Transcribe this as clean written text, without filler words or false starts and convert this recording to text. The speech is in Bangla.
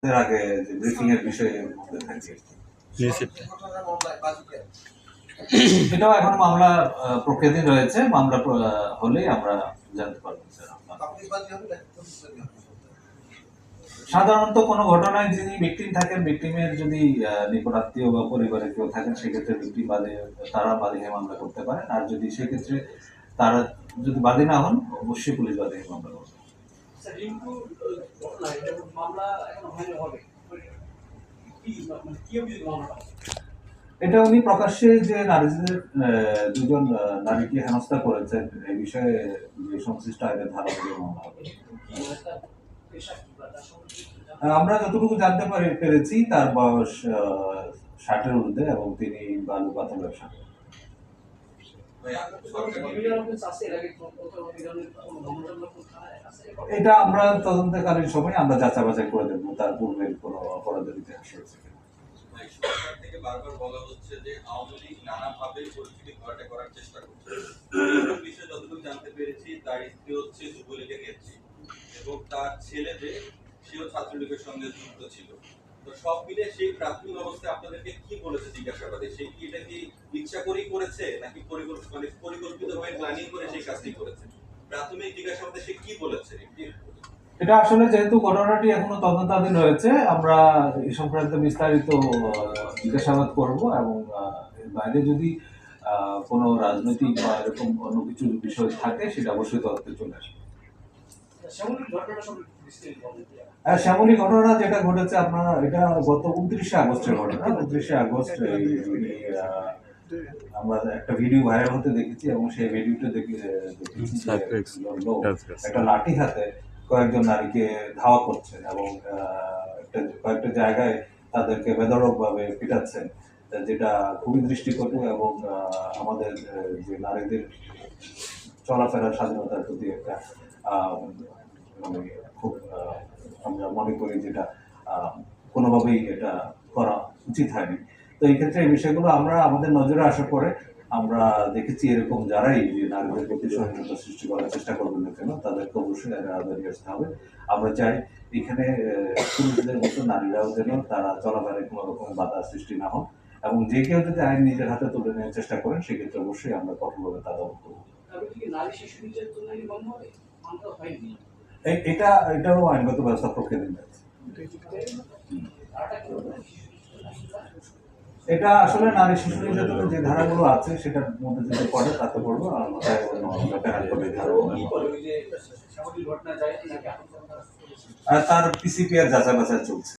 এর আগে যে ব্রিফিং এর বিষয়ে বলতে থাকি। এটাও এখন মামলা প্রক্রিয়াধীন রয়েছে। মামলা হলেই আমরা জানতে পারবো। সাধারণত কোনো ঘটনায় যিনি ভিকটিম থাকেন, ভিকটিমের যদি নিকটাত্মীয় বা পরিবারে কেউ থাকেন, সেক্ষেত্রে ভিকটিম বাদী, তারা বাদী হয়ে মামলা করতে পারেন। আর যদি সেক্ষেত্রে তারা যদি বাদী না হন, অবশ্যই পুলিশ বাদী হয়ে মামলা করবে। এটা উনি প্রকাশ্যে যে নারীদের দুজন নারীকে হেনস্থা করেছেন এই বিষয়ে যে সংশ্লিষ্ট আইনের ধারা মামলা হবে। আমরা যতটুকু জানতে পেরেছি তার বয়স 60-এর ঊর্ধ্বে এবং তিনি বালু পাথর ব্যবসা করেন। এটা আমরা তদন্তকালীন সময় আমরা যাচাই বাছাই করে দেব তার পূর্বের কোনো অপরাধের ইতিহাস রয়েছে। সরকার থেকে বারবার বলা হচ্ছে যে আওয়ামী লীগ নানাভাবে পরিস্থিতি ঘোলাটে করার চেষ্টা করছে। এই বিষয়ে যতটুকু জানতে পেরেছি তার স্ত্রী হচ্ছে যুবলীগের নেত্রী এবং তার ছেলে যে সেও ছাত্রলীগের সঙ্গে যুক্ত ছিল। তো সব মিলে সেই প্রাথমিক অবস্থায় আপনাদেরকে কি বলেছে জিজ্ঞাসাবাদে? সে কি এটা কি ইচ্ছা করেই করেছে নাকি পরিকল্পিতভাবে প্ল্যানিং করে সেই কাজটি করেছে? প্রাথমিক জিজ্ঞাসাবাদে সে কি বলেছে? এটা আসলে যেহেতু ঘটনাটি এখনো তদন্তাধীন রয়েছে, আমরা এই সংক্রান্ত বিস্তারিত জিজ্ঞাসাবাদ করব এবং এর বাইরে যদি কোনো রাজনৈতিক বা এরকম অন্য কিছু বিষয় থাকে সেটা অবশ্যই তদন্তে চলে আসবে। শ্যামলী ঘটনা যেটা ঘটেছে আপনারা, এটা গত 29শে আগস্টের ঘটনা। 29শে আগস্ট আমরা একটা ভিডিও ভাইরাল হতে দেখেছি এবং সেই ভিডিওটা দেখেছি একটা লাঠি হাতে কয়েকজন নারীকে ধাওয়া করছেন এবং কয়েকটা জায়গায় তাদেরকে বেধড়কভাবে পিটাচ্ছেন, যেটা খুবই দৃষ্টিকটু এবং আমাদের যে নারীদের চলাফেরার স্বাধীনতার প্রতি একটা মানে খুব আমরা মনে করি যেটা কোনোভাবেই এটা করা উচিত হয়নি। তো এই ক্ষেত্রে এই বিষয়গুলো আমরা আমাদের নজরে আসার পরে আমরা দেখেছি এরকম যারাই যে নারীদের প্রতি সহিংসতা সৃষ্টি করার চেষ্টা করবেন না কেন তাদেরকে অবশ্যই আদালতে আসতে হবে। আমরা চাই এখানে পুরুষদের মতো নারীরাও যেন তারা চলাফেরায় কোনো রকম বাধা সৃষ্টি না হন এবং যে কেউ যদি আইন নিজের হাতে তুলে নেওয়ার চেষ্টা করেন সেক্ষেত্রে অবশ্যই আমরা কঠোরভাবে তা দমন করবো। এটারও আইনগত ব্যবস্থা প্রক্রিয়াধীন আছে। এটা আসলে নারী শিশু নির্যাতনের যে ধারাগুলো আছে সেটার মধ্যে যদি পড়ে তাতে পড়বো, আর তার পিসিপিআর যাচাই বাছাই চলছে।